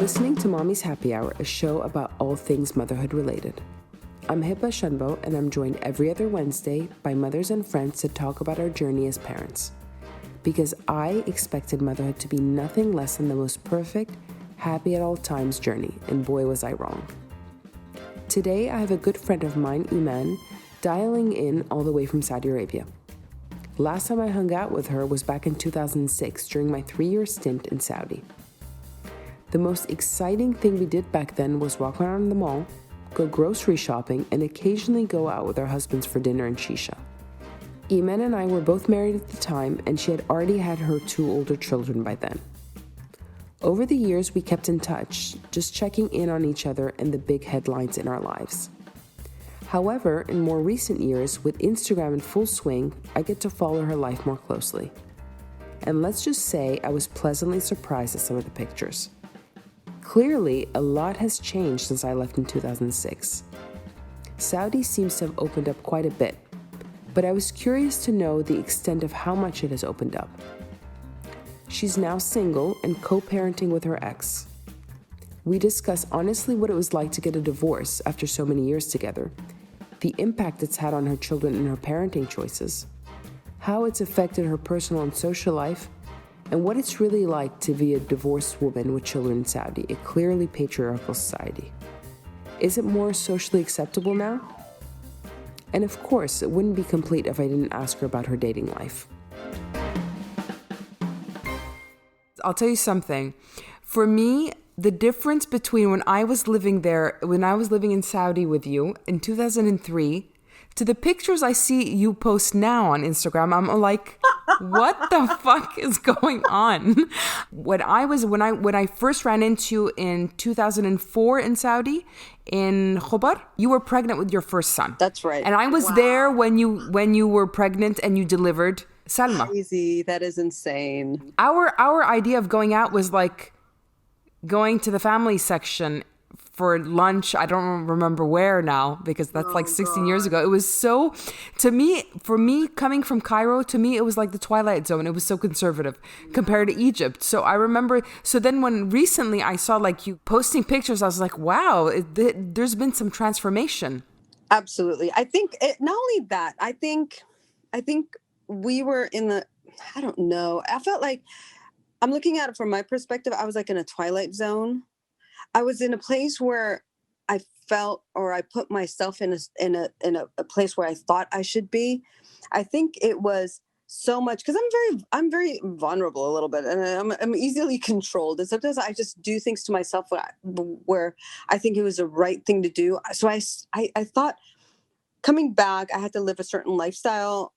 listening to Mommy's Happy Hour, a show about all things motherhood related. I'm Heba Shunbo, and I'm joined every other Wednesday by mothers and friends to talk about our journey as parents. Because I expected motherhood to be nothing less than the most perfect, happy at all times journey, and boy was I wrong. Today I have a good friend of mine, Eiman, dialing in all the way from Saudi Arabia. Last time I hung out with her was back in 2006 during my 3-year stint in Saudi. The most exciting thing we did back then was walk around the mall, go grocery shopping, and occasionally go out with our husbands for dinner and shisha. Eiman and I were both married at the time, and she had already had her 2 older children by then. Over the years, we kept in touch, just checking in on each other and the big headlines in our lives. However, in more recent years, with Instagram in full swing, I get to follow her life more closely. And let's just say I was pleasantly surprised at some of the pictures. Clearly, a lot has changed since I left in 2006. Saudi seems to have opened up quite a bit, but I was curious to know the extent of how much it has opened up. She's now single and co-parenting with her ex. We discuss honestly what it was like to get a divorce after so many years together, the impact it's had on her children and her parenting choices, how it's affected her personal and social life, and what it's really like to be a divorced woman with children in Saudi, a clearly patriarchal society. Is it more socially acceptable now? And of course, it wouldn't be complete if I didn't ask her about her dating life. I'll tell you something. For me, the difference between when I was living in Saudi with you in 2003, to the pictures I see you post now on Instagram, I'm like, what the fuck is going on? When I first ran into you in 2004 in Saudi, in Heba, you were pregnant with your first son. That's right. And I was there when you were pregnant and you delivered Salma. Crazy. That is insane. Our idea of going out was like going to the family section for lunch. I don't remember where now because that's 16 years ago. It was so, for me, coming from Cairo, to me, it was like the Twilight Zone. It was so conservative compared to Egypt. So I remember, so then when recently I saw like you posting pictures, I was like, wow, there's been some transformation. Absolutely. I think not only that, I think we were I don't know. I felt like, I'm looking at it from my perspective, I was like in a Twilight Zone. I was in a place where I felt, or I put myself in a place where I thought I should be. I think it was so much because I'm very vulnerable a little bit, and I'm easily controlled. And sometimes I just do things to myself where I think it was the right thing to do. So I thought coming back, I had to live a certain lifestyle.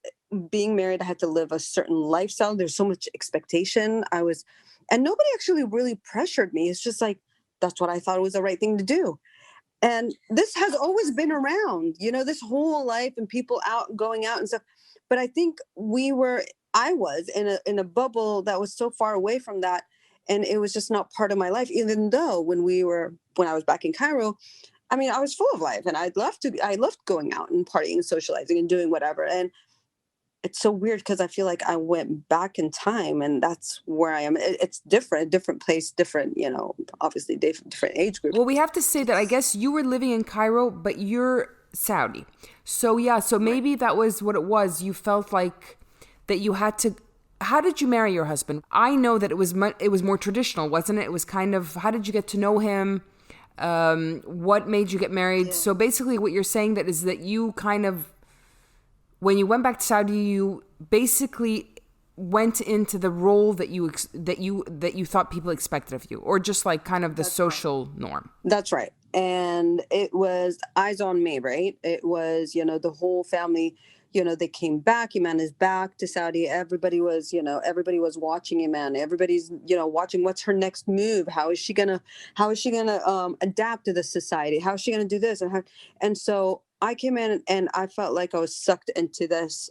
Being married, I had to live a certain lifestyle. There's so much expectation. And nobody actually really pressured me. It's just like, that's what I thought was the right thing to do. And this has always been around, this whole life and people going out and stuff. But I think I was in a bubble that was so far away from that. And it was just not part of my life, even though when I was back in Cairo, I mean, I was full of life and I loved going out and partying and socializing and doing whatever. And it's so weird because I feel like I went back in time and that's where I am. It's different place, different, obviously different age group. Well, we have to say that I guess you were living in Cairo, but you're Saudi. So maybe that was what it was. You felt like that you had to. How did you marry your husband? I know that it was more traditional, wasn't it? It was kind of, how did you get to know him? What made you get married? Yeah. So basically what you're saying is that you kind of, when you went back to Saudi, you basically went into the role that you thought people expected of you, or just like kind of the social norm. That's right. And it was eyes on me, right? It was, the whole family, they came back. Eiman is back to Saudi. Everybody was watching Eiman. Everybody's, watching what's her next move. How is she gonna adapt to the society? How is she gonna do this? And so I came in and I felt like I was sucked into this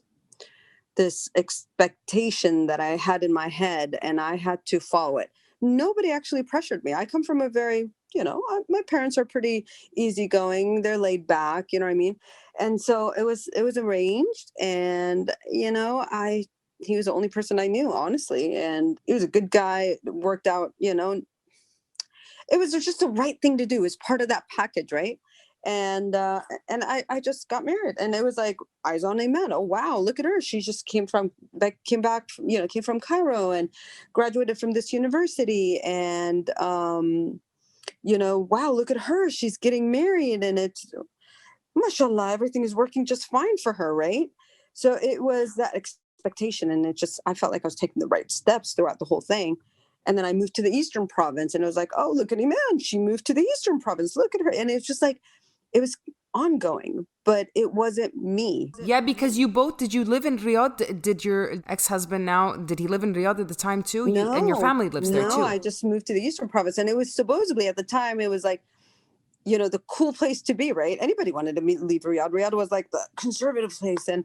expectation that I had in my head, and I had to follow it. Nobody actually pressured me. I come from a very, my parents are pretty easygoing. They're laid back, you know what I mean? And so it was arranged, and, he was the only person I knew, honestly. And he was a good guy, worked out, it was just the right thing to do. It's part of that package, right? And I just got married, and it was like eyes on Eiman. Oh wow, look at her. She just came back, came from Cairo and graduated from this university, and wow, look at her. She's getting married, and it's mashallah, everything is working just fine for her, right? So it was that expectation, and I felt like I was taking the right steps throughout the whole thing. And then I moved to the Eastern Province, and it was like, oh, look at Iman. She moved to the Eastern Province. Look at her. And it's just like, it was ongoing, but it wasn't me. Yeah, because did you live in Riyadh? Did your ex-husband did he live in Riyadh at the time too? No, And your family lives there too? No, I just moved to the Eastern Province, and it was supposedly at the time, it was like, the cool place to be, right? Anybody wanted to leave Riyadh. Riyadh was like the conservative place. And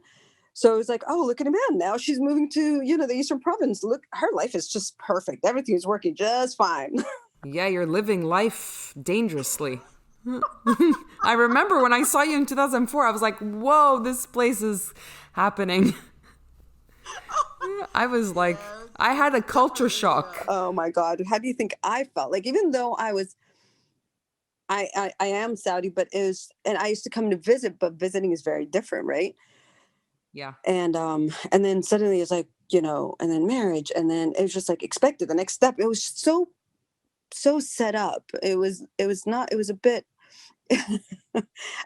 so it was like, oh, look at Iman. Now she's moving to, the Eastern Province. Look, her life is just perfect. Everything is working just fine. Yeah, you're living life dangerously. I remember when I saw you in 2004, I was like, whoa, this place is happening. I was like, I had a culture shock. Oh my God. How do you think I felt? Like, even though I am Saudi, and I used to come to visit, but visiting is very different, right? Yeah. And then suddenly it's like, and then marriage, and then it was just like expected. The next step, it was so set up. It was a bit,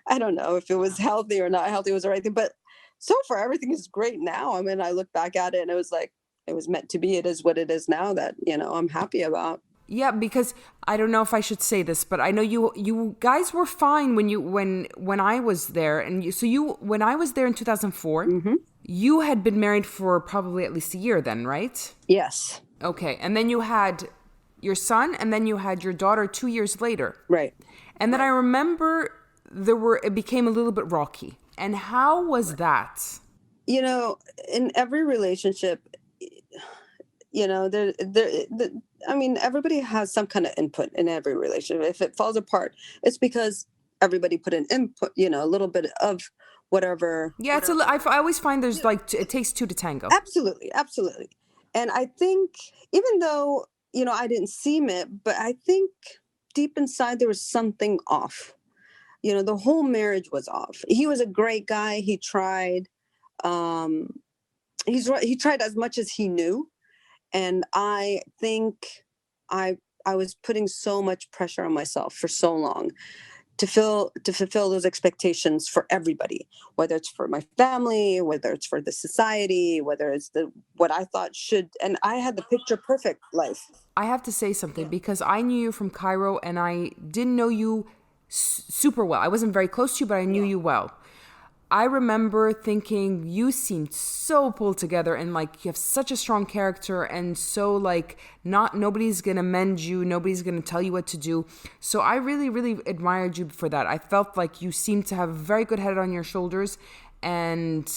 I don't know if it was healthy or not healthy was the right thing, but so far everything is great now. I mean, I look back at it and it was like, it was meant to be. It is what it is now that, I'm happy about. Yeah, because I don't know if I should say this, but I know you guys were fine when I was there, and when I was there in 2004, mm-hmm. You had been married for probably at least a year then, right? Yes. Okay, and then you had your son, and then you had your daughter 2 years later, right? And then I remember it became a little bit rocky. And how was that? In every relationship, everybody has some kind of input in every relationship. If it falls apart, it's because everybody put an input, a little bit of whatever. Yeah, I always find there's like, it takes two to tango. Absolutely. Absolutely. And I think even though, I didn't seem it, but I think deep inside there was something off. The whole marriage was off. He was a great guy. He tried. He tried as much as he knew. And I think I was putting so much pressure on myself for so long to fulfill those expectations for everybody, whether it's for my family, whether it's for the society, whether it's what I thought should. And I had the picture perfect life. I have to say something because I knew you from Cairo and I didn't know you super well. I wasn't very close to you, but I knew you well. I remember thinking you seemed so pulled together and like you have such a strong character and so like nobody's going to mend you. Nobody's going to tell you what to do. So I really, really admired you for that. I felt like you seemed to have a very good head on your shoulders and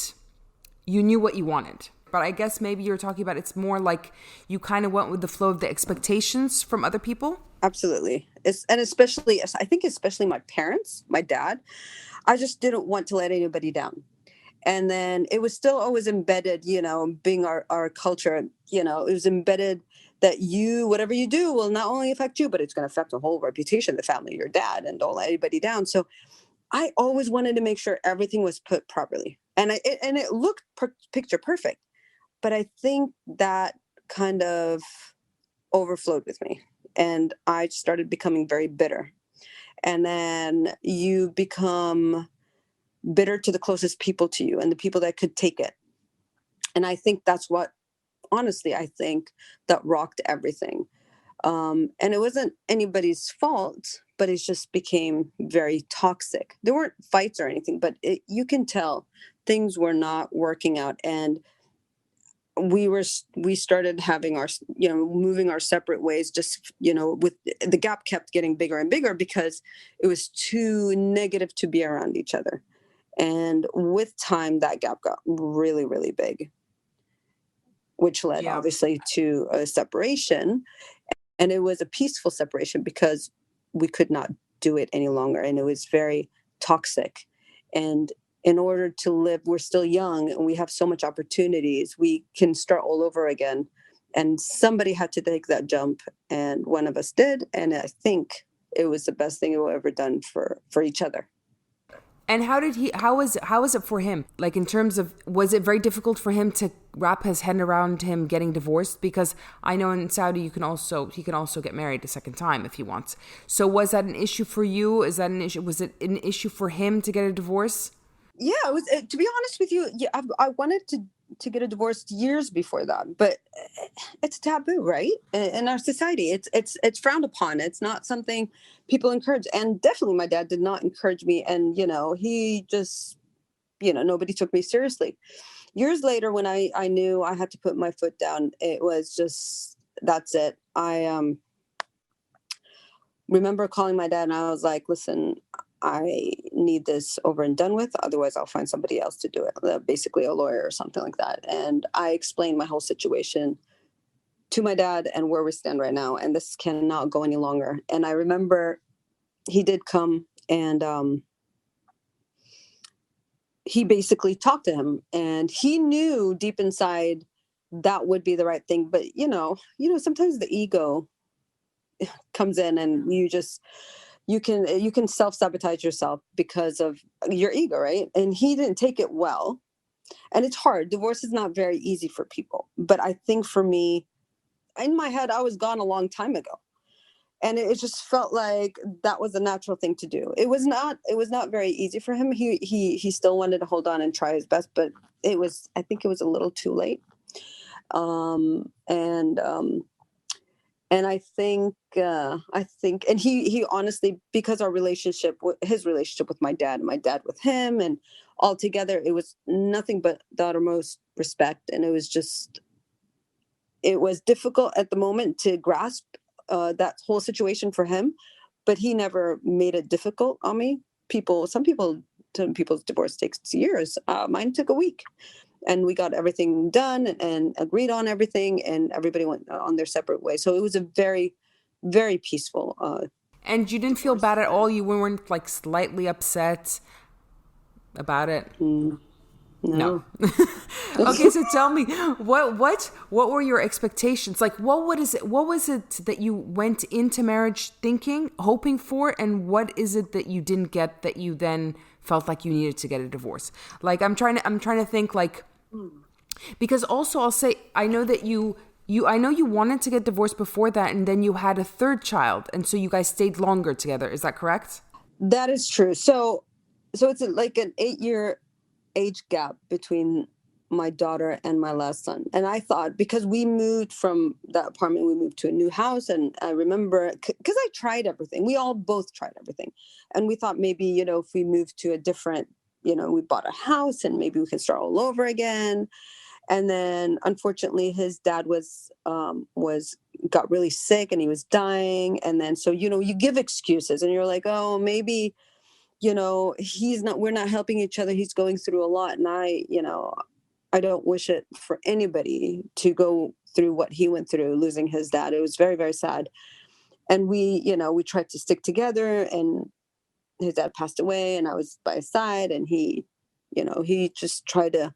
you knew what you wanted. But I guess maybe you're talking about it's more like you kind of went with the flow of the expectations from other people. Absolutely. Especially my parents, my dad. I just didn't want to let anybody down. And then it was still always embedded, being our culture, it was embedded that whatever you do will not only affect you, but it's going to affect the whole reputation, the family, your dad, and don't let anybody down. So I always wanted to make sure everything was put properly. And it looked picture perfect. But I think that kind of overflowed with me. And I started becoming very bitter. And then you become bitter to the closest people to you and the people that could take it. And I think that's what, honestly, that rocked everything. And it wasn't anybody's fault, but it just became very toxic. There weren't fights or anything, but you can tell things were not working out. And we started having our, moving our separate ways, just, with the gap kept getting bigger and bigger because it was too negative to be around each other. And with time, that gap got really, really big, which led obviously to a separation. And it was a peaceful separation because we could not do it any longer. And it was very toxic. And in order to live, we're still young and we have so much opportunities. We can start all over again and somebody had to take that jump, and one of us did, and I think it was the best thing we've ever done for each other. And how was it for him? Like, in terms of, was it very difficult for him to wrap his head around him getting divorced? Because I know in Saudi he can also get married a second time if he wants. So was that an issue for you? Is that an issue? Was it an issue for him to get a divorce? Yeah, it was. To be honest with you, yeah, I wanted to get a divorce years before that, but it's taboo, right? In our society, it's frowned upon. It's not something people encourage, and definitely my dad did not encourage me. And he just, nobody took me seriously. Years later, when I knew I had to put my foot down, it was just, that's it. I remember calling my dad, and I was like, listen, I need this over and done with. Otherwise, I'll find somebody else to do it, basically a lawyer or something like that. And I explained my whole situation to my dad and where we stand right now. And this cannot go any longer. And I remember he did come, and he basically talked to him, and he knew deep inside that would be the right thing. But, sometimes the ego comes in, and you can self-sabotage yourself because of your ego, right? And he didn't take it well. And it's hard. Divorce is not very easy for people. But I think for me, in my head, I was gone a long time ago. And it just felt like that was a natural thing to do. It was not very easy for him. He still wanted to hold on and try his best, but I think it was a little too late. And I think, and he honestly, because his relationship with my dad, and my dad with him, and all together, it was nothing but the uttermost respect. And it was difficult at the moment to grasp that whole situation for him, but he never made it difficult on me. Some people's divorce takes years. Mine took a week. And we got everything done and agreed on everything, and everybody went on their separate way. So it was a very, very peaceful. And you didn't feel bad at all? You weren't like slightly upset about it? No. Okay, so tell me, what were your expectations? Like, what was it that you went into marriage thinking, hoping for, and what is it that you didn't get that you then felt like you needed to get a divorce? Like, I'm trying to think, like, because also I'll say, I know that I know you wanted to get divorced before that, and then you had a third child, and so you guys stayed longer together. Is that correct? That is true. So it's like an 8-year age gap between my daughter and my last son. And I thought, because we moved from that apartment, we moved to a new house. And I remember, because I tried everything, we all both tried everything. And we thought maybe, if we moved to a different, we bought a house and maybe we could start all over again. And then unfortunately his dad got really sick and he was dying. And then, so, you give excuses and you're like, oh, maybe, we're not helping each other. He's going through a lot. And I don't wish it for anybody to go through what he went through, losing his dad. It was very, very sad. And we tried to stick together, and his dad passed away and I was by his side, and he just tried to,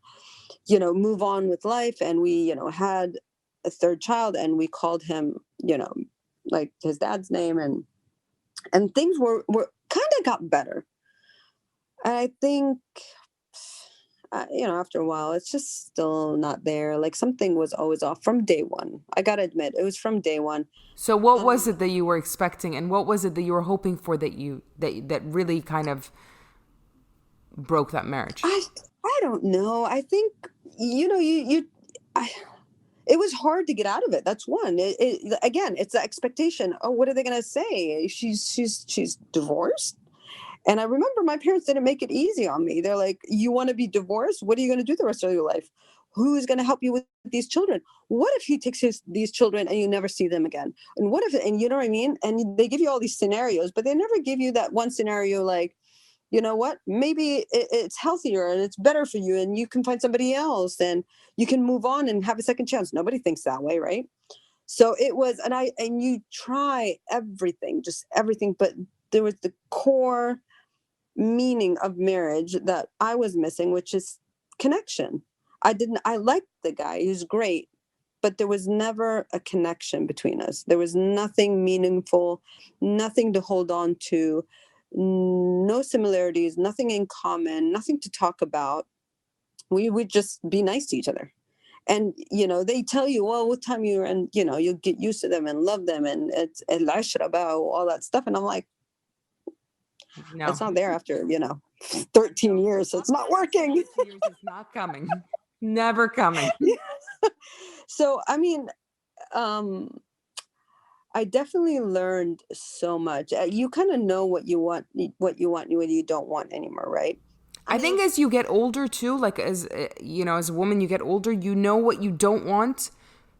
move on with life. And we, had a third child, and we called him, like his dad's name, and things were kind of got better. And I think, after a while, it's just still not there. Like, something was always off from day one. I got to admit, it was from day one. So what was it that you were expecting, and what was it that you were hoping for that really kind of broke that marriage? I don't know. I think, it was hard to get out of it. That's one. Again, it's the expectation. Oh, what are they going to say? She's divorced. And I remember my parents didn't make it easy on me. They're like, you want to be divorced? What are you going to do the rest of your life? Who's going to help you with these children? What if he takes these children and you never see them again? And what if, and you know what I mean? And they give you all these scenarios, but they never give you that one scenario like, you know what, maybe it's healthier and it's better for you and you can find somebody else and you can move on and have a second chance. Nobody thinks that way, right? So it was, and you try everything, just everything, but there was the core meaning of marriage that I was missing, which is connection. I liked the guy, he was great, but there was never a connection between us. There was nothing meaningful, nothing to hold on to, no similarities, nothing in common, nothing to talk about. We would just be nice to each other. And, they tell you, well, what time you're, and, you'll get used to them and love them. And it's el ashraba, all that stuff. And I'm like, no, it's not there after, 13 years. So it's not working. 13 years, it's not coming. Never coming. So, I mean, I definitely learned so much. You kind of know what you want, what you don't want anymore, right? I think as you get older too, like as as a woman, you get older, you know what you don't want.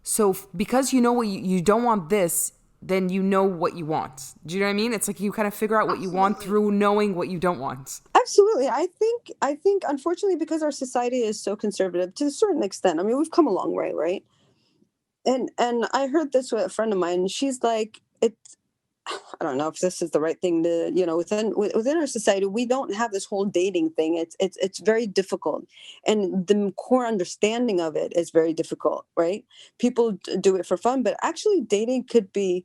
So because you know what you don't want this, then you know what you want. Do you know what I mean? It's like you kind of figure out what you want through knowing what you don't want. Absolutely. I think unfortunately, because our society is so conservative to a certain extent, I mean, we've come a long way, right? And I heard this with a friend of mine, and she's like, I don't know if this is the right thing to, within our society, we don't have this whole dating thing. It's very difficult. And the core understanding of it is very difficult, right? People do it for fun, but actually dating could be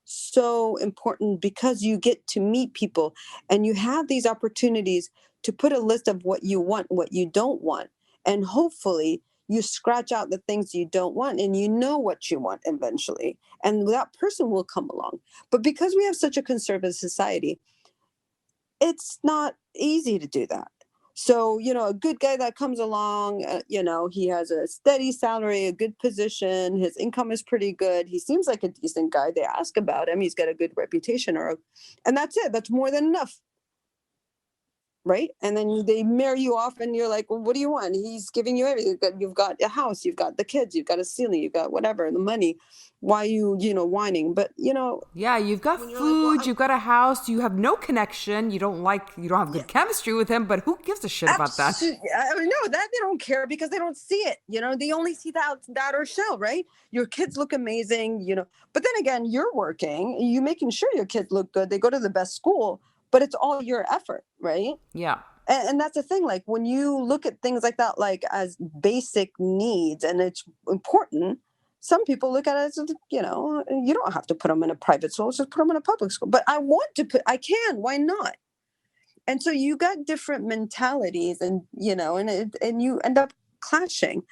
so important because you get to meet people and you have these opportunities to put a list of what you want, what you don't want. And hopefully you scratch out the things you don't want and you know what you want eventually. And that person will come along. But because we have such a conservative society, it's not easy to do that. So, a good guy that comes along, he has a steady salary, a good position, his income is pretty good. He seems like a decent guy. They ask about him. He's got a good reputation and that's it. That's more than enough. Right. And then they marry you off and you're like, well, what do you want? He's giving you everything. You've got a house, you've got the kids, you've got a ceiling, you've got whatever, the money. Why you whining? But, yeah, you've got food, you've got a house, you have no connection. You don't have good chemistry with him, but who gives a shit about that? I mean, no, that they don't care because they don't see it. They only see that or shell, right? Your kids look amazing, but then again, you're working, you making sure your kids look good. They go to the best school. But it's all your effort, right? Yeah. And that's the thing. Like when you look at things like that, like as basic needs, and it's important, some people look at it as, you don't have to put them in a private school, just put them in a public school. But I can, why not? And so you got different mentalities and you end up clashing.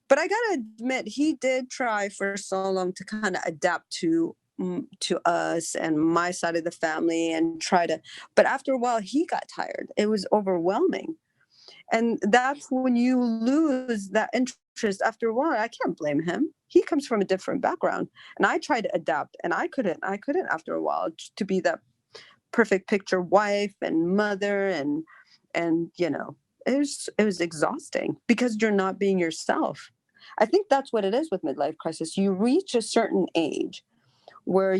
But I got to admit, he did try for so long to kind of adapt to us and my side of the family but after a while he got tired. It was overwhelming. And that's when you lose that interest after a while. I can't blame him. He comes from a different background and I tried to adapt and I couldn't after a while to be that perfect picture wife and mother and it was exhausting because you're not being yourself. I think that's what it is with midlife crisis. You reach a certain age where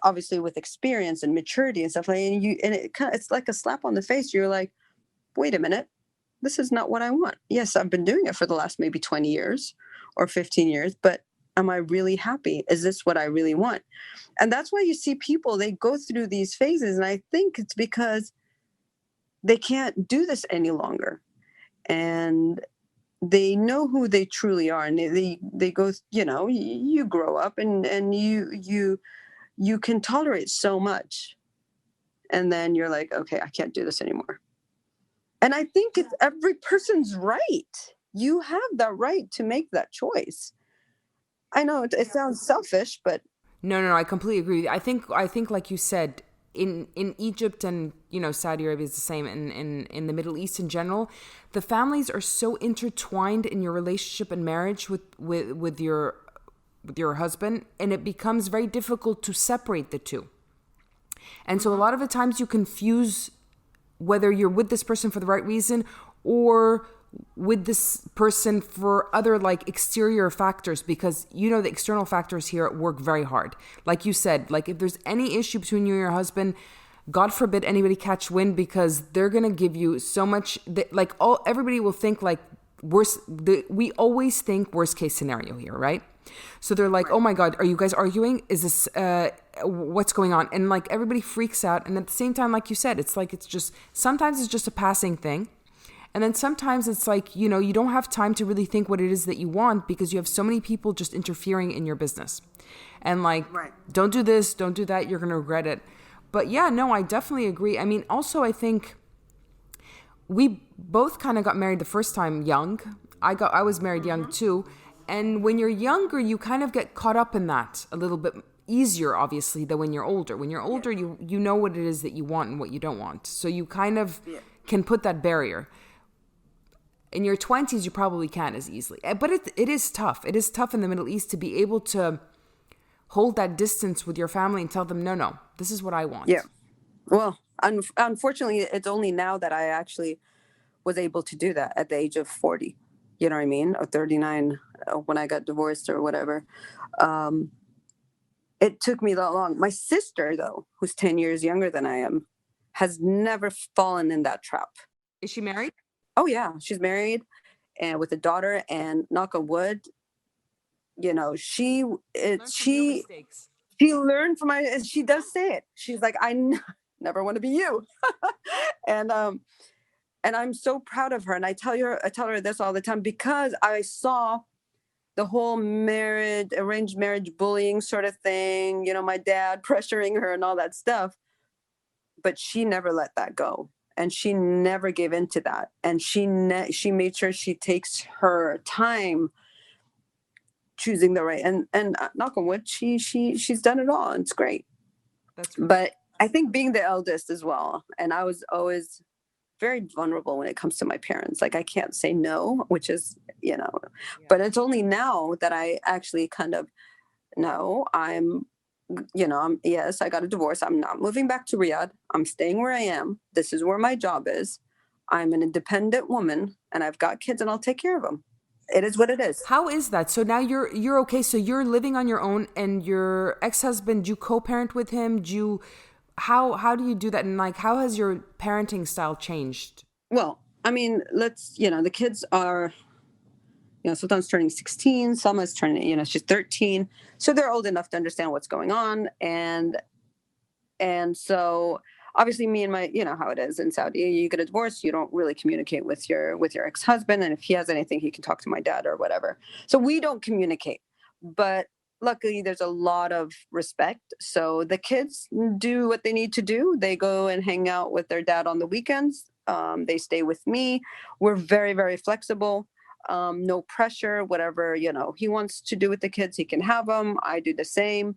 obviously with experience and maturity and stuff like it's like a slap on the face. You're like, wait a minute, this is not what I want. Yes, I've been doing it for the last maybe 20 years or 15 years, but am I really happy? Is this what I really want? And that's why you see people, they go through these phases. And I think it's because they can't do this any longer. And they know who they truly are, and they go, you grow up and you can tolerate so much, and then you're like, okay, I can't do this anymore. And I think it's every person's right. You have that right to make that choice. I know it sounds selfish, but no, I completely agree. I think like you said, in Egypt and Saudi Arabia is the same, in the Middle East in general, the families are so intertwined in your relationship and marriage with your husband, and it becomes very difficult to separate the two. And so a lot of the times you confuse whether you're with this person for the right reason or with this person for other like exterior factors, because the external factors here work very hard. Like you said, like if there's any issue between you and your husband, God forbid anybody catch wind, because they're gonna give you so much that everybody will think like we always think worst case scenario here, right? So they're like, oh my God, are you guys arguing? Is this what's going on? And like everybody freaks out. And at the same time, like you said, sometimes it's just a passing thing. And then sometimes it's like, you know, you don't have time to really think what it is that you want because you have so many people just interfering in your business. And like, right. Don't do this, don't do that, you're going to regret it. But yeah, no, I definitely agree. I mean, also, I think we both kind of got married the first time young. I was married young too. And when you're younger, you kind of get caught up in that a little bit easier, obviously, than when you're older. When you're older, you know what it is that you want and what you don't want. So you kind of can put that barrier. In your 20s, you probably can't as easily. But it is tough. It is tough in the Middle East to be able to hold that distance with your family and tell them, no, this is what I want. Yeah. Well, unfortunately, it's only now that I actually was able to do that at the age of 40. You know what I mean? Or 39 when I got divorced or whatever. It took me that long. My sister, though, who's 10 years younger than I am, has never fallen in that trap. Is she married? Oh, yeah. She's married and with a daughter, and knock on wood, you know, she learned from she does say it. She's like, I never want to be you. And I'm so proud of her. And I tell her this all the time because I saw the whole arranged marriage bullying sort of thing, you know, my dad pressuring her and all that stuff. But she never let that go. And she never gave in to that. And she made sure she takes her time choosing the right, and knock on wood, she's done it all. And it's great. That's great. But I think being the eldest as well. And I was always very vulnerable when it comes to my parents. Like I can't say no, which is, you know, but it's only now that I actually kind of know yes, I got a divorce. I'm not moving back to Riyadh. I'm staying where I am. This is where my job is. I'm an independent woman and I've got kids and I'll take care of them. It is what it is. How is that? So now you're okay. So you're living on your own and your ex-husband, do you co-parent with him? How do you do that? And like, how has your parenting style changed? Well, I mean, the kids are, Sultan's turning 16, Salma's turning, she's 13. So they're old enough to understand what's going on. And so obviously me and my, how it is in Saudi, you get a divorce, you don't really communicate with your ex-husband. And if he has anything, he can talk to my dad or whatever. So we don't communicate, but luckily there's a lot of respect. So the kids do what they need to do. They go and hang out with their dad on the weekends. They stay with me. We're very, very flexible. No pressure, whatever, he wants to do with the kids, he can have them. I do the same.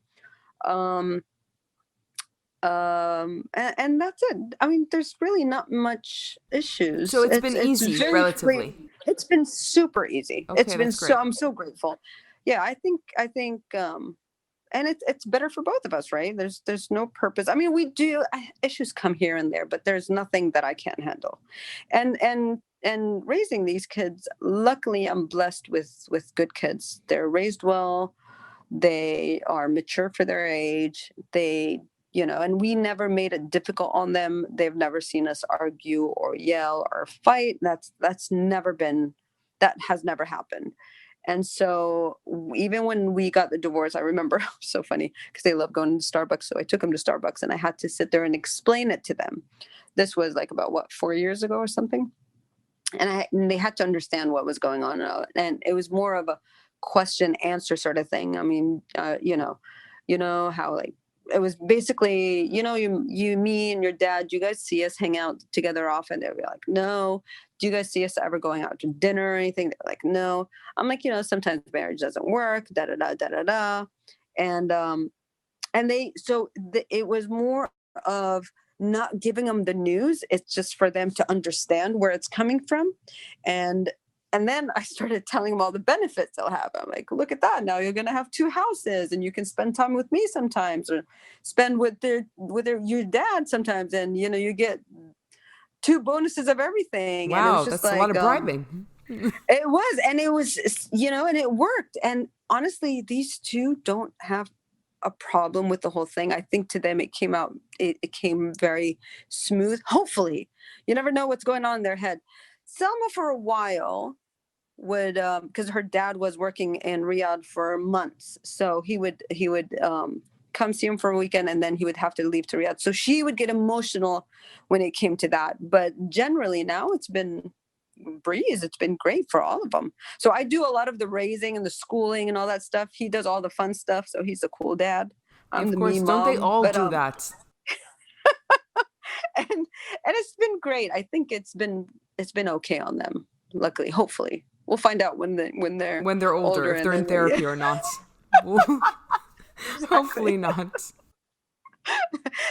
And that's it. I mean, there's really not much issues. So it's been easy, relatively. It's been super easy. Okay, it's been I'm so grateful. Yeah, I think, and it's better for both of us, right? There's no purpose. I mean, we do issues come here and there, but there's nothing that I can't handle. And raising these kids, luckily I'm blessed with good kids. They're raised well. They are mature for their age. They, and we never made it difficult on them. They've never seen us argue or yell or fight. That has never happened. And so even when we got the divorce, I remember, so funny because they love going to Starbucks. So I took them to Starbucks and I had to sit there and explain it to them. This was like about 4 years ago or something. And they had to understand what was going on. And it was more of a question answer sort of thing. I mean, how like, it was basically, you, me and your dad, do you guys see us hang out together often? They'd be like, no. Do you guys see us ever going out to dinner or anything? They're like, no. I'm like, sometimes marriage doesn't work, da-da-da. And it was more of not giving them the news. It's just for them to understand where it's coming from. And then I started telling them all the benefits they'll have. I'm like, look at that. Now you're going to have 2 houses and you can spend time with me sometimes or spend with your dad sometimes. And, you get 2 bonuses of everything. Wow, and it was just that's a lot of bribing. It was. And it was, and it worked. And honestly, these 2 don't have a problem with the whole thing. I think to them, it came very smooth. Hopefully. You never know what's going on in their head. Selma for a while would, because her dad was working in Riyadh for months. So he would come see him for a weekend and then he would have to leave to Riyadh. So she would get emotional when it came to that. But generally now it's been breeze. It's been great for all of them. So I do a lot of the raising and the schooling and all that stuff. He does all the fun stuff. So he's a cool dad. Yeah, I'm of the course. me Don't they mom. all But do that? and it's been great. I think it's been okay on them. Luckily, hopefully, we'll find out when they're When they're older, older if and they're in then therapy or not. Hopefully exactly. not.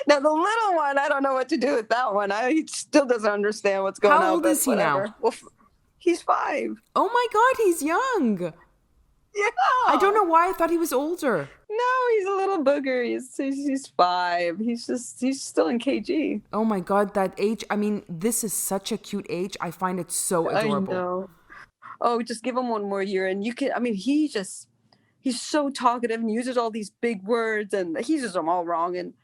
Now the little one, I don't know what to do with that one. He still doesn't understand what's going How on, old but is he now? whatever. Well, he's 5. Oh my God, he's young. I don't Yeah. know why I thought he was older. No, he's a little booger. He's 5. He's still in KG. Oh my God, that age. I mean, this is such a cute age. I find it so I adorable. know. Oh, just give him one more year, and you can. I mean, he's so talkative and uses all these big words, and he uses them all wrong, and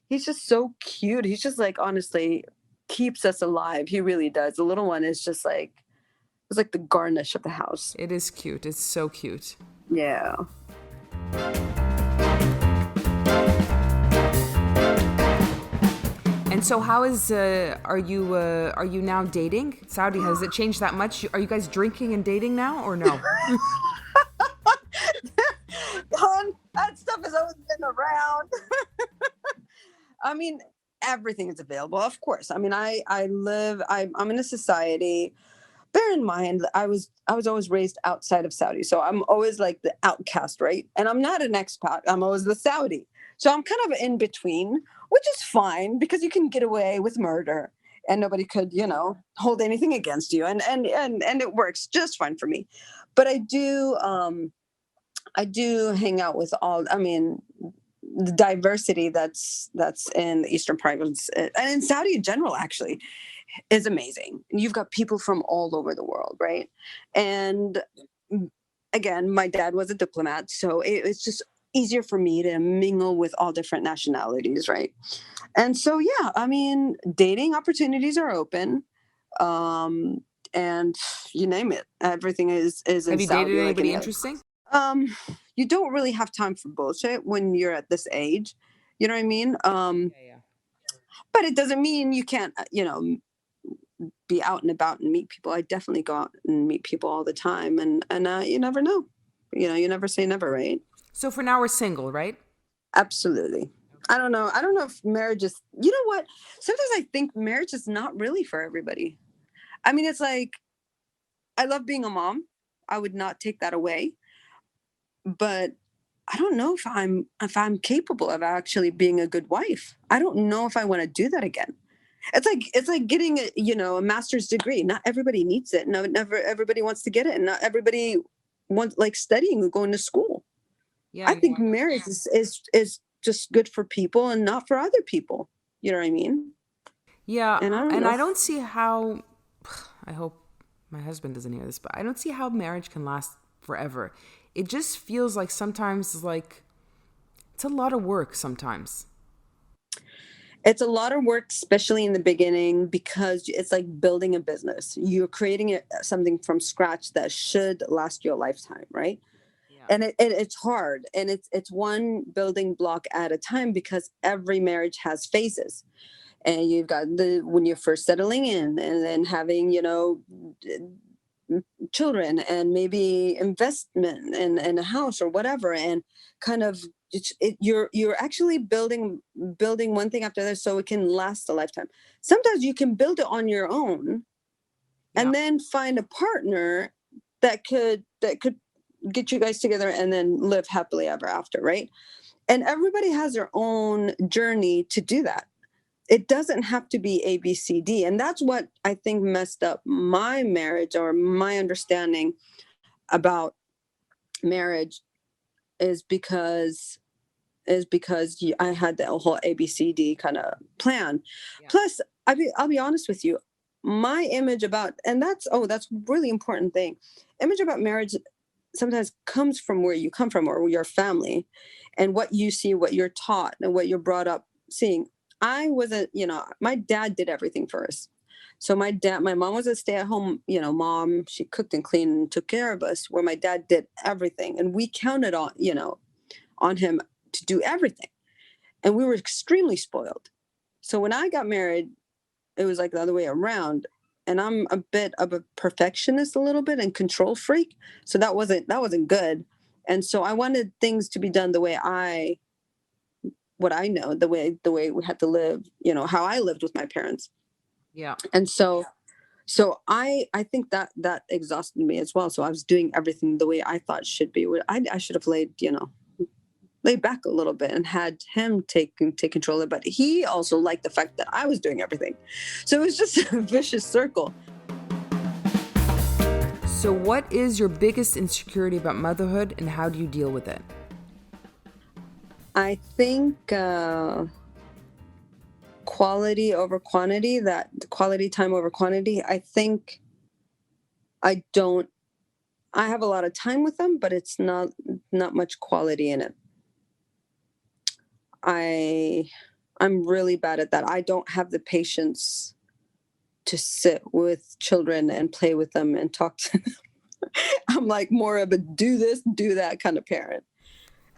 he's just so cute. He's just like, honestly, keeps us alive. He really does. The little one is just like, it's like the garnish of the house. It is cute. It's so cute. Yeah. And so, how is are you now dating? Saudi, has it changed that much? Are you guys drinking and dating now, or no? Hon, that stuff has always been around. I mean, everything is available, of course. I mean, I'm in a society. Bear in mind, I was always raised outside of Saudi, so I'm always like the outcast, right? And I'm not an expat. I'm always the Saudi, so I'm kind of in between, which is fine because you can get away with murder, and nobody could, hold anything against you, and it works just fine for me. But I do hang out with all. I mean, the diversity that's in the Eastern province and in Saudi in general, actually, is amazing. You've got people from all over the world, right? And again, my dad was a diplomat, so it's just easier for me to mingle with all different nationalities, right? And so, yeah, I mean, dating opportunities are open, um, and you name it, everything is in Have you dated Saudi, like anybody any other. interesting? Um, you don't really have time for bullshit when you're at this age. You know what I mean? Yeah. But it doesn't mean you can't, be out and about and meet people. I definitely go out and meet people all the time, and you never know. You never say never, right? So for now, we're single, right? Absolutely. I don't know. I don't know if marriage is. You know what? Sometimes I think marriage is not really for everybody. I mean, it's like I love being a mom. I would not take that away, but I don't know if I'm capable of actually being a good wife. I don't know if I want to do that again. It's like getting a master's degree. Not everybody needs it. No, never everybody wants to get it, and not everybody wants like studying or going to school. Yeah, I no, think marriage is just good for people and not for other people. You know what I mean? yeah, And I don't and know. I don't see how. I hope my husband doesn't hear this, but I don't see how marriage can last forever. It just feels like sometimes like it's a lot of work sometimes. It's a lot of work, especially in the beginning, because it's like building a business. You're creating something from scratch that should last you a lifetime, right? Yeah. And it's hard, and it's one building block at a time because every marriage has phases, and you've got the when you're first settling in, and then having children, and maybe investment in a house or whatever, and kind of you're actually building one thing after that so it can last a lifetime. Sometimes you can build it on your own Yeah. and then find a partner that could get you guys together and then live happily ever after, right? And everybody has their own journey to do that. It doesn't have to be A, B, C, D. And that's what I think messed up my marriage, or my understanding about marriage, is because I had the whole ABCD kind of plan. Yeah. Plus, I'll be honest with you, my image about, and that's really important thing. Image about marriage sometimes comes from where you come from or your family, and what you see, what you're taught, and what you're brought up seeing. I wasn't, my dad did everything for us. So my mom was a stay-at-home, mom. She cooked and cleaned and took care of us. Where my dad did everything, and we counted on him to do everything. And we were extremely spoiled. So when I got married, it was like the other way around. and I'm a bit of a perfectionist a little bit and control freak. So that wasn't good. And so I wanted things to be done the way what I know, the way we had to live, how I lived with my parents. Yeah. And so I think that exhausted me as well. So I was doing everything the way I thought should be. I should have laid back a little bit and had him take control of it. But he also liked the fact that I was doing everything. So it was just a vicious circle. So what is your biggest insecurity about motherhood, and how do you deal with it? I think quality over quantity, that quality time over quantity. I think I don't, I have a lot of time with them, but it's not much quality in it. I'm really bad at that. I don't have the patience to sit with children and play with them and talk to them. I'm like more of a do this, do that kind of parent.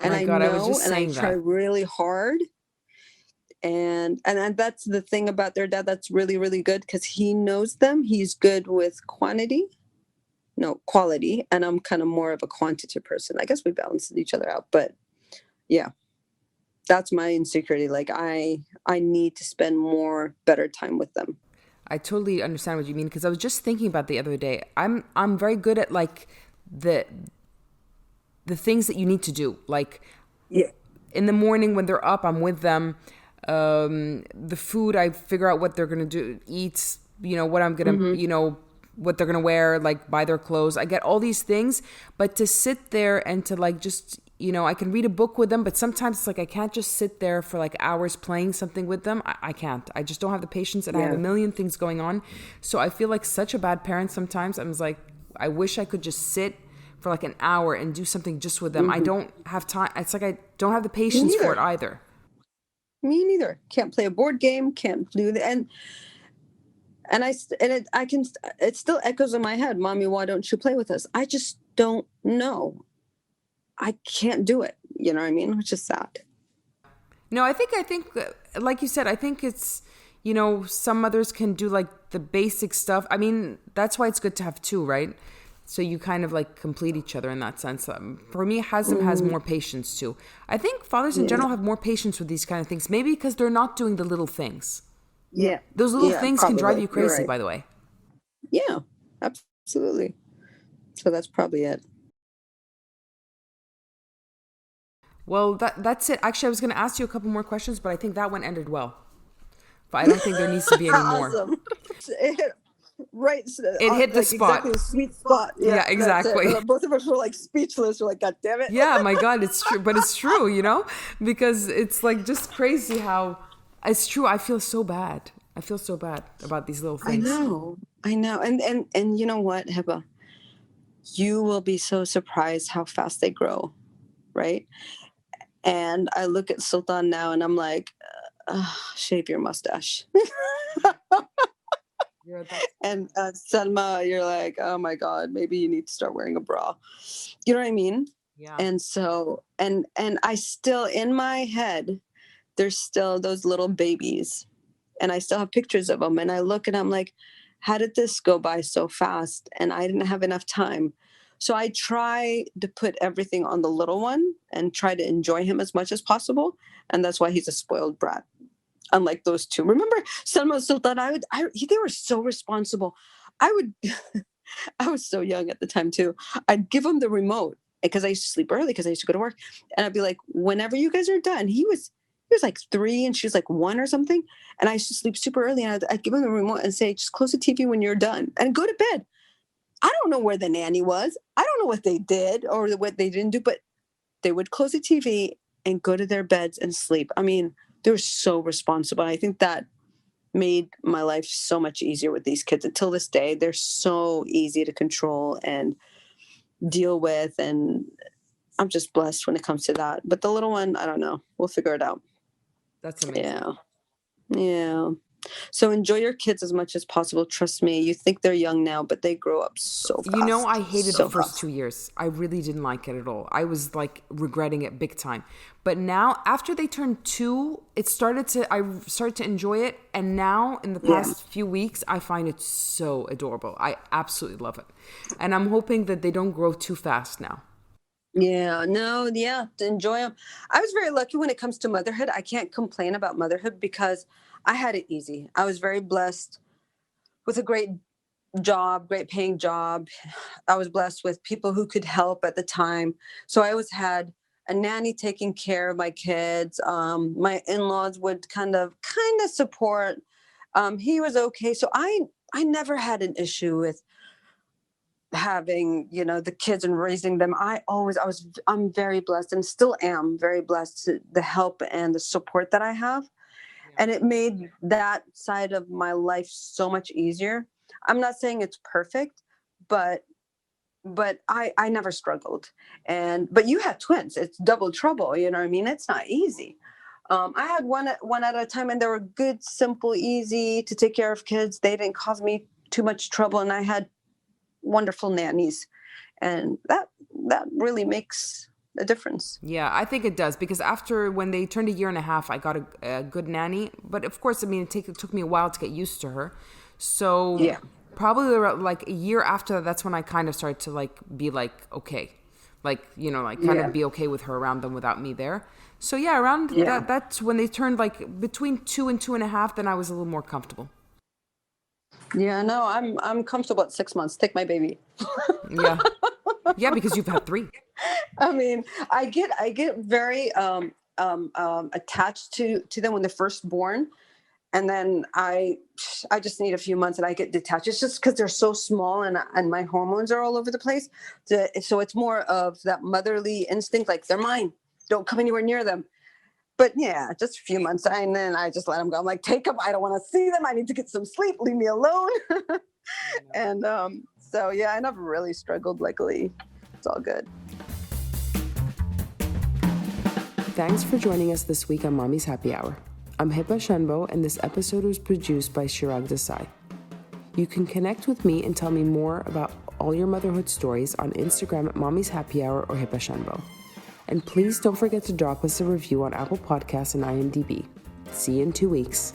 Oh And my I God, I was know, just and I saying try that. really hard. And that's the thing about their dad that's really, really good, because he knows them. He's good with quantity, no quality. And I'm kind of more of a quantity person. I guess we balance each other out. But yeah, that's my insecurity. Like I need to spend more better time with them. I totally understand what you mean, because I was just thinking about the other day. I'm very good at like the things that you need to do. Like Yeah. in the morning when they're up, I'm with them. The food, I figure out what they're gonna do, eat. What I'm gonna, Mm-hmm. what they're gonna wear, like buy their clothes. I get all these things, but to sit there and to like just, I can read a book with them, but sometimes it's like I can't just sit there for like hours playing something with them. I can't. I just don't have the patience, and I have a Yeah. million things going on. So I feel like such a bad parent sometimes. I'm just like, I wish I could just sit for like an hour and do something just with them. I Mm-hmm. don't have time. It's like I don't have the Me patience for it neither. either. Me neither. Can't play a board game. Can't do that. And I can. It still echoes in my head. Mommy, why don't you play with us? I just don't know. I can't do it. You know what I mean? Which is sad. No, I think, like you said, I think it's, some mothers can do like the basic stuff. I mean, that's why it's good to have two, right? So you kind of like complete each other in that sense. For me, Hazem has Mm, more patience too. I think fathers in yeah. general have more patience with these kind of things, maybe because they're not doing the little things. Yeah. Those little Yeah. things can drive Probably. you You're crazy, right. by the way. Yeah. Absolutely. So that's probably it. Well, that's it. Actually, I was going to ask you a couple more questions, but I think that one ended well. But I don't think there needs to be any more. Awesome. It hit right, It hit the like exactly spot. the sweet spot. Yeah, Yeah, that's it. exactly. Both of us were like speechless. We're like, God damn it. Yeah, my God, it's true. But it's true, because it's like just crazy how it's true. I feel so bad. I feel so bad about these little I things. know. I know. And you know what, Heba? You will be so surprised how fast they grow, right? And I look at Sultan now and I'm like, shave your mustache. Yeah, that's And Selma, you're like, oh my God, maybe you need to start wearing a bra. You know what I mean? yeah. And so, and I still, in my head, there's still those little babies, and I still have pictures of them. And I look and I'm like, how did this go by so fast? And I didn't have enough time. So I try to put everything on the little one and try to enjoy him as much as possible. And that's why he's a spoiled brat. Unlike those two. Remember, Selma Sultan, they were so responsible. I would, I was so young at the time too. I'd give him the remote because I used to sleep early because I used to go to work, and I'd be like, whenever you guys are done. He was like 3 and she was like 1 or something, and I used to sleep super early, and I'd give him the remote and say, just close the TV when you're done and go to bed. I don't know where the nanny was. I don't know what they did or what they didn't do, but they would close the TV and go to their beds and sleep. I mean, they were so responsible. I think that made my life so much easier with these kids. Until this day, they're so easy to control and deal with. And I'm just blessed when it comes to that. But the little one, I don't know. We'll figure it out. That's amazing. Yeah. Yeah. So enjoy your kids as much as possible. Trust me. You think they're young now, but they grow up so fast. You know, I hated so the first fast. 2 years. I really didn't like it at all. I was like regretting it big time. But now, after they turned 2, I started to enjoy it. And now, in the past few weeks, I find it so adorable. I absolutely love it. And I'm hoping that they don't grow too fast now. Yeah, no, yeah, to enjoy them. I was very lucky when it comes to motherhood. I can't complain about motherhood because I had it easy. I was very blessed with a great job, great paying job. I was blessed with people who could help at the time. So I always had a nanny taking care of my kids. My in-laws would kind of support. He was okay. So I never had an issue with having the kids and raising them. I'm very blessed and still am very blessed to the help and the support that I have, and it made that side of my life so much easier. I'm not saying it's perfect, but I never struggled. But you had twins, it's double trouble, you know what I mean? It's not easy. I had one at a time, and they were good, simple, easy to take care of kids. They didn't cause me too much trouble, and I had wonderful nannies, and that really makes a difference. Yeah, I think it does, because when they turned 1.5 years, I got a good nanny. But of course, I mean, it took me a while to get used to her. So Yeah. probably like a year after that, that's when I kind of started to like be like, okay, like, kind of be okay with her around them without me there. So yeah, around that's when they turned like between 2 and 2.5, then I was a little more comfortable. Yeah, no, I'm comfortable at 6 months. Take my baby. Yeah. Yeah, because you've had 3. I mean, I get very attached to them when they're first born, and then I just need a few months and I get detached. It's just because they're so small, and my hormones are all over the place. So it's more of that motherly instinct, like they're mine. Don't come anywhere near them. But yeah, just a few months, and then I just let them go. I'm like, take them. I don't want to see them. I need to get some sleep. Leave me alone. And so yeah, I never really struggled. Luckily, it's all good. Thanks for joining us this week on Mommy's Happy Hour. I'm Heba Shunbo, and this episode was produced by Shirag Desai. You can connect with me and tell me more about all your motherhood stories on Instagram at Mommy's Happy Hour or Heba Shunbo. And please don't forget to drop us a review on Apple Podcasts and IMDb. See you in 2 weeks.